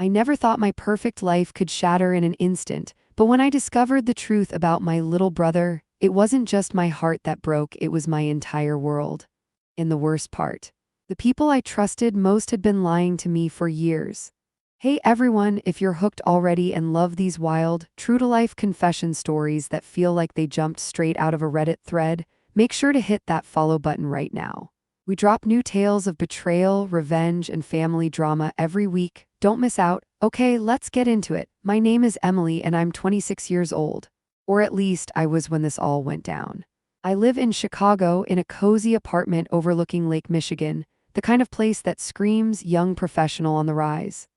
I never thought my perfect life could shatter in an instant, but when I discovered the truth about my little brother, it wasn't just my heart that broke, it was my entire world. And the worst part, the people I trusted most had been lying to me for years. Hey everyone, if you're hooked already and love these wild, true-to-life confession stories that feel like they jumped straight out of a Reddit thread, make sure to hit that follow button right now. We drop new tales of betrayal, revenge, and family drama every week. Don't miss out. Okay, let's get into it. My name is Emily and I'm 26 years old. Or at least I was when this all went down. I live in Chicago in a cozy apartment overlooking Lake Michigan, the kind of place that screams young professional on the rise.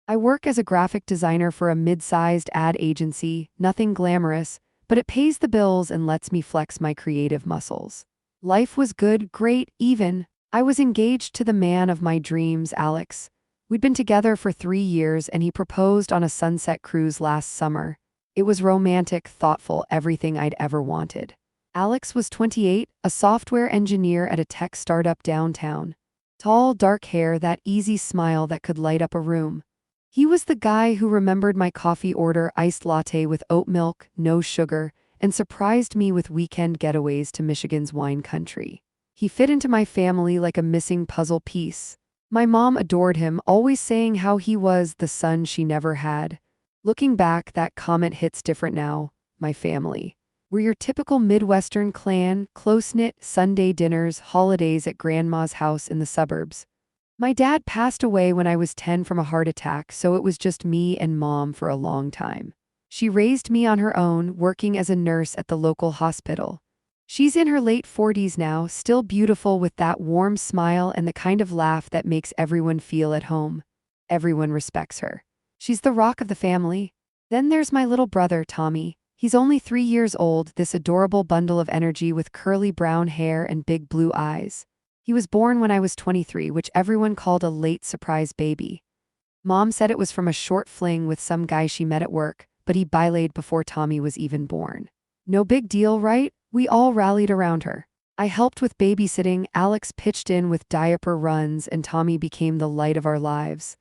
I work as a graphic designer for a mid-sized ad agency, nothing glamorous, but it pays the bills and lets me flex my creative muscles. Life was good, great, even. I was engaged to the man of my dreams, Alex. We'd been together for 3 years and he proposed on a sunset cruise last summer. It was romantic, thoughtful, everything I'd ever wanted. Alex was 28, a software engineer at a tech startup downtown. Tall, dark hair, that easy smile that could light up a room. He was the guy who remembered my coffee order, iced latte with oat milk, no sugar, and surprised me with weekend getaways to Michigan's wine country. He fit into my family like a missing puzzle piece. My mom adored him, always saying how he was the son she never had. Looking back, that comment hits different now. My family. We're your typical Midwestern clan, close-knit, Sunday dinners, holidays at grandma's house in the suburbs. My dad passed away when I was 10 from a heart attack, so it was just me and mom for a long time. She raised me on her own, working as a nurse at the local hospital. She's in her late 40s now, still beautiful with that warm smile and the kind of laugh that makes everyone feel at home. Everyone respects her. She's the rock of the family. Then there's my little brother, Tommy. He's only 3 years old, this adorable bundle of energy with curly brown hair and big blue eyes. He was born when I was 23, which everyone called a late surprise baby. Mom said it was from a short fling with some guy she met at work, but he bilayed before Tommy was even born. No big deal, right? We all rallied around her. I helped with babysitting, Alex pitched in with diaper runs, and Tommy became the light of our lives.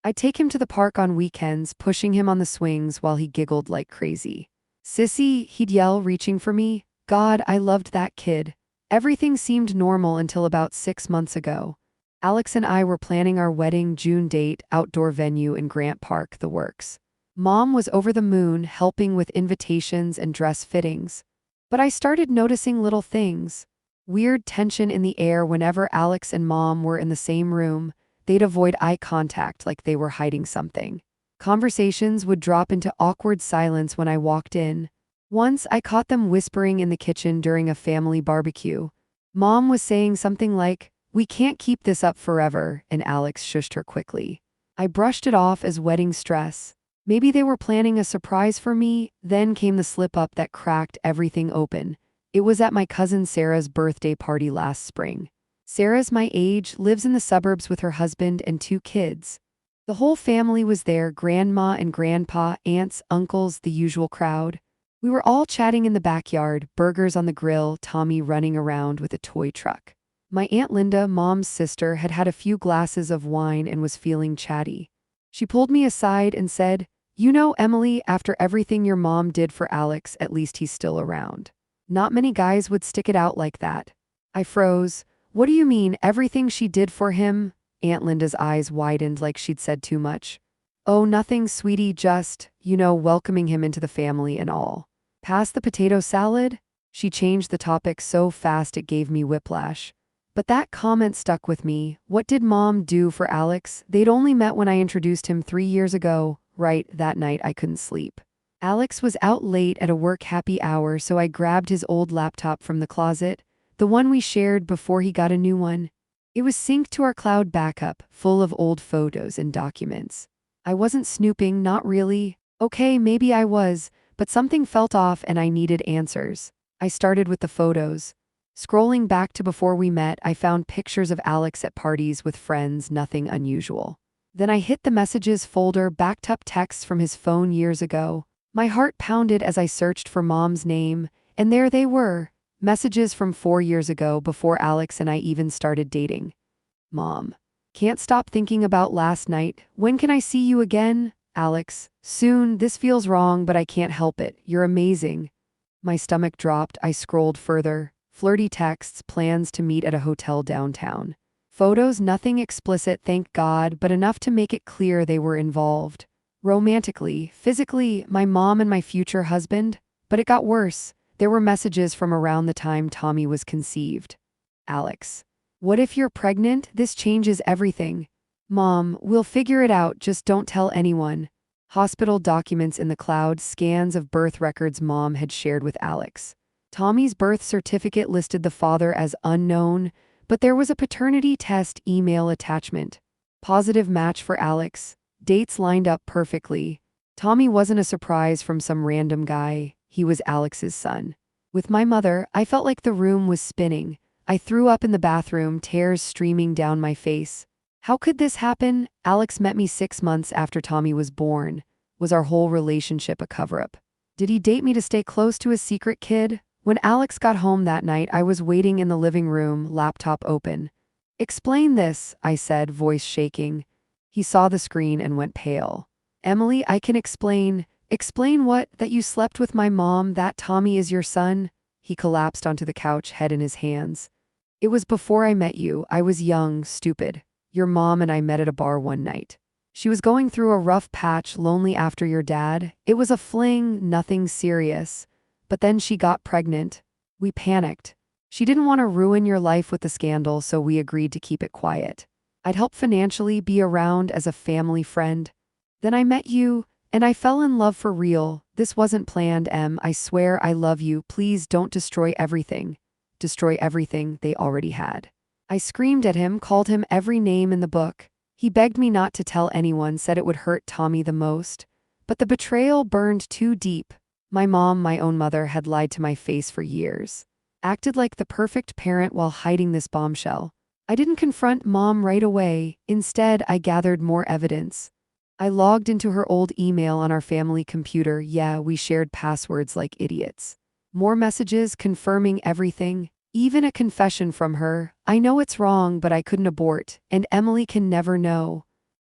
I'd take him to the park on weekends, pushing him on the swings while he giggled like crazy. "Sissy," he'd yell, reaching for me. God, I loved that kid. Everything seemed normal until about 6 months ago. Alex and I were planning our wedding June date, outdoor venue in Grant Park, the works. Mom was over the moon, helping with invitations and dress fittings. But I started noticing little things. Weird tension in the air whenever Alex and Mom were in the same room. They'd avoid eye contact like they were hiding something. Conversations would drop into awkward silence when I walked in. Once, I caught them whispering in the kitchen during a family barbecue. Mom was saying something like, "We can't keep this up forever," and Alex shushed her quickly. I brushed it off as wedding stress. Maybe they were planning a surprise for me. Then came the slip-up that cracked everything open. It was at my cousin Sarah's birthday party last spring. Sarah's my age, lives in the suburbs with her husband and 2 kids. The whole family was there, grandma and grandpa, aunts, uncles, the usual crowd. We were all chatting in the backyard, burgers on the grill, Tommy running around with a toy truck. My Aunt Linda, Mom's sister, had had a few glasses of wine and was feeling chatty. She pulled me aside and said, "You know, Emily, after everything your mom did for Alex, at least he's still around. Not many guys would stick it out like that." I froze. "What do you mean, everything she did for him?" Aunt Linda's eyes widened like she'd said too much. "Oh, nothing, sweetie, just, welcoming him into the family and all. Pass the potato salad?" She changed the topic so fast it gave me whiplash. But that comment stuck with me. What did Mom do for Alex? They'd only met when I introduced him 3 years ago. Right, that night I couldn't sleep. Alex was out late at a work happy hour, so I grabbed his old laptop from the closet, the one we shared before he got a new one. It was synced to our cloud backup, full of old photos and documents. I wasn't snooping, not really. Okay, maybe I was, but something felt off and I needed answers. I started with the photos. Scrolling back to before we met, I found pictures of Alex at parties with friends, nothing unusual. Then I hit the messages folder, backed up texts from his phone years ago. My heart pounded as I searched for Mom's name, and there they were, messages from 4 years ago before Alex and I even started dating. Mom. Can't stop thinking about last night. When can I see you again? Alex. Soon. This feels wrong, but I can't help it. You're amazing. My stomach dropped. I scrolled further. Flirty texts, plans to meet at a hotel downtown. Photos, nothing explicit, thank God, but enough to make it clear they were involved. Romantically, physically, my mom and my future husband. But it got worse. There were messages from around the time Tommy was conceived. Alex. What if you're pregnant? This changes everything. Mom, we'll figure it out, just don't tell anyone. Hospital documents in the cloud, scans of birth records Mom had shared with Alex. Tommy's birth certificate listed the father as unknown, but there was a paternity test email attachment. Positive match for Alex. Dates lined up perfectly. Tommy wasn't a surprise from some random guy. He was Alex's son. With my mother, I felt like the room was spinning. I threw up in the bathroom, tears streaming down my face. How could this happen? Alex met me 6 months after Tommy was born. Was our whole relationship a cover-up? Did he date me to stay close to his secret kid? When Alex got home that night, I was waiting in the living room, laptop open. Explain this, I said, voice shaking. He saw the screen and went pale. Emily, I can explain. Explain what? That you slept with my mom, that Tommy is your son? He collapsed onto the couch, head in his hands. It was before I met you. I was young, stupid. Your mom and I met at a bar one night. She was going through a rough patch, lonely after your dad. It was a fling, nothing serious. But then she got pregnant. We panicked. She didn't want to ruin your life with the scandal, so we agreed to keep it quiet. I'd help financially, be around as a family friend. Then I met you, and I fell in love for real. This wasn't planned, Em. I swear I love you. Please don't destroy everything. Destroy everything they already had. I screamed at him, called him every name in the book. He begged me not to tell anyone, said it would hurt Tommy the most. But the betrayal burned too deep. My mom, my own mother, had lied to my face for years. Acted like the perfect parent while hiding this bombshell. I didn't confront Mom right away. Instead, I gathered more evidence. I logged into her old email on our family computer. Yeah, we shared passwords like idiots. More messages confirming everything. Even a confession from her. I know it's wrong, but I couldn't abort, and Emily can never know.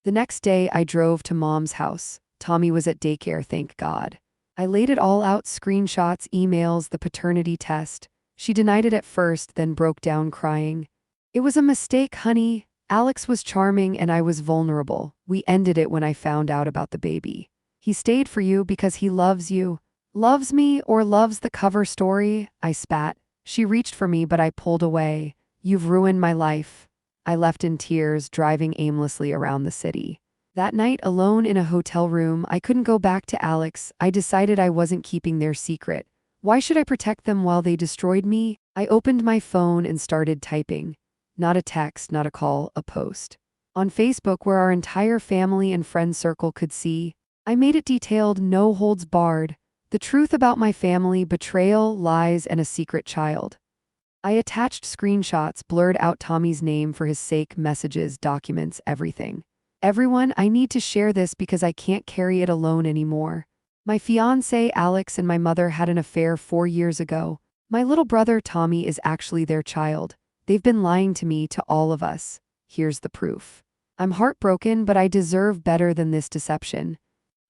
The next day, I drove to Mom's house. Tommy was at daycare, thank God. I laid it all out, screenshots, emails, the paternity test. She denied it at first, then broke down crying. It was a mistake, honey. Alex was charming and I was vulnerable. We ended it when I found out about the baby. He stayed for you because he loves you. Loves me or loves the cover story? I spat. She reached for me, but I pulled away. You've ruined my life. I left in tears, driving aimlessly around the city. That night, alone in a hotel room, I couldn't go back to Alex. I decided I wasn't keeping their secret. Why should I protect them while they destroyed me? I opened my phone and started typing. Not a text, not a call, a post. On Facebook, where our entire family and friend circle could see, I made it detailed, no holds barred. The truth about my family, betrayal, lies, and a secret child. I attached screenshots, blurred out Tommy's name for his sake, messages, documents, everything. Everyone, I need to share this because I can't carry it alone anymore. My fiancé, Alex, and my mother had an affair 4 years ago. My little brother, Tommy, is actually their child. They've been lying to me, to all of us. Here's the proof. I'm heartbroken, but I deserve better than this deception.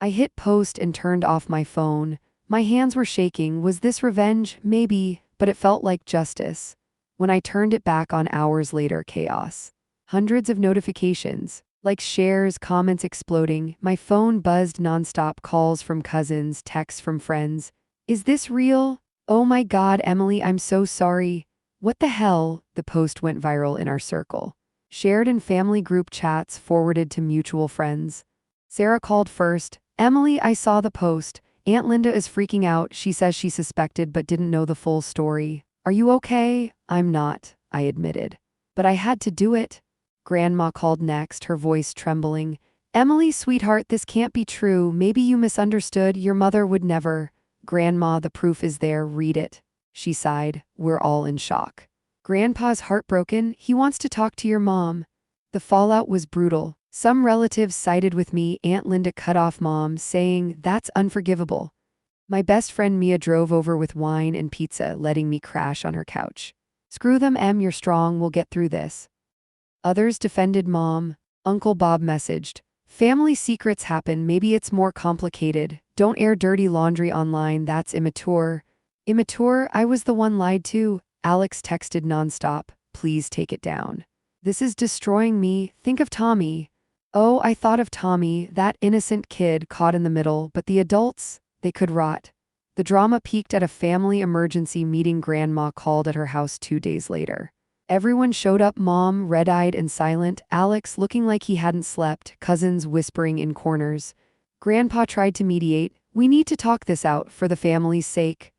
I hit post and turned off my phone. My hands were shaking. Was this revenge? Maybe, but it felt like justice. When I turned it back on hours later, chaos. Hundreds of notifications, like shares, comments exploding. My phone buzzed nonstop, calls from cousins, texts from friends. Is this real? Oh my God, Emily, I'm so sorry. What the hell? The post went viral in our circle. Shared in family group chats, forwarded to mutual friends. Sarah called first. Emily, I saw the post. Aunt Linda is freaking out. She says she suspected but didn't know the full story. Are you okay? I'm not, I admitted. But I had to do it. Grandma called next, her voice trembling. Emily, sweetheart, this can't be true. Maybe you misunderstood. Your mother would never. Grandma, the proof is there. Read it. She sighed. We're all in shock. Grandpa's heartbroken. He wants to talk to your mom. The fallout was brutal. Some relatives sided with me. Aunt Linda cut off Mom, saying, that's unforgivable. My best friend Mia drove over with wine and pizza, letting me crash on her couch. Screw them, Em, you're strong, we'll get through this. Others defended mom. Uncle Bob messaged, "Family secrets happen, maybe it's more complicated. Don't air dirty laundry online, that's immature." Immature? I was the one lied to. Alex texted nonstop, "Please take it down. This is destroying me. Think of Tommy." Oh, I thought of Tommy, that innocent kid caught in the middle, but the adults, they could rot. The drama peaked at a family emergency meeting. Grandma called at her house 2 days later. Everyone showed up, mom red-eyed and silent, Alex looking like he hadn't slept, cousins whispering in corners. Grandpa tried to mediate, "We need to talk this out for the family's sake."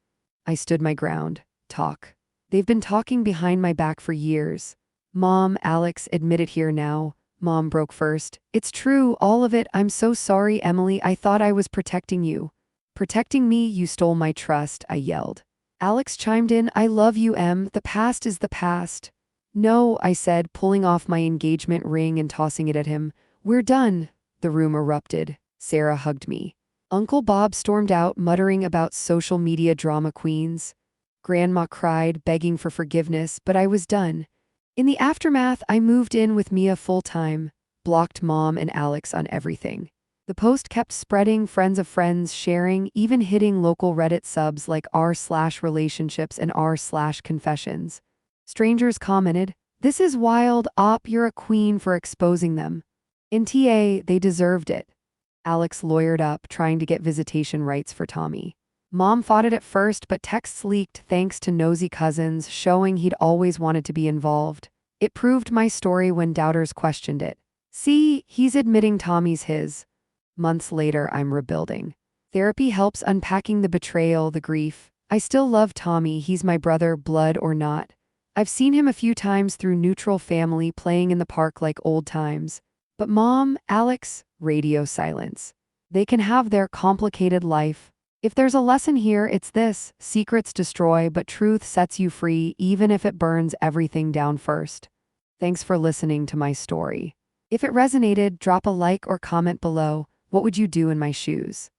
I stood my ground. Talk. They've been talking behind my back for years. Mom, Alex, admit it here now. Mom broke first. "It's true, all of it. I'm so sorry, Emily. I thought I was protecting you." "Protecting me? You stole my trust," I yelled. Alex chimed in, "I love you, Em. The past is the past." "No," I said, pulling off my engagement ring and tossing it at him. "We're done." The room erupted. Sarah hugged me. Uncle Bob stormed out, muttering about social media drama queens. Grandma cried, begging for forgiveness, but I was done. In the aftermath, I moved in with Mia full-time, blocked mom and Alex on everything. The post kept spreading, friends of friends sharing, even hitting local Reddit subs like r/relationships and r/confessions. Strangers commented, "This is wild, op, you're a queen for exposing them." In TA, they deserved it. Alex lawyered up, trying to get visitation rights for Tommy. Mom fought it at first, but texts leaked thanks to nosy cousins, showing he'd always wanted to be involved. It proved my story when doubters questioned it. "See, he's admitting Tommy's his." Months later, I'm rebuilding. Therapy helps unpacking the betrayal, the grief. I still love Tommy, he's my brother, blood or not. I've seen him a few times through neutral family, playing in the park like old times. But mom, Alex, radio silence. They can have their complicated life. If there's a lesson here, it's this: secrets destroy, but truth sets you free, even if it burns everything down first. Thanks for listening to my story. If it resonated, drop a like or comment below. What would you do in my shoes?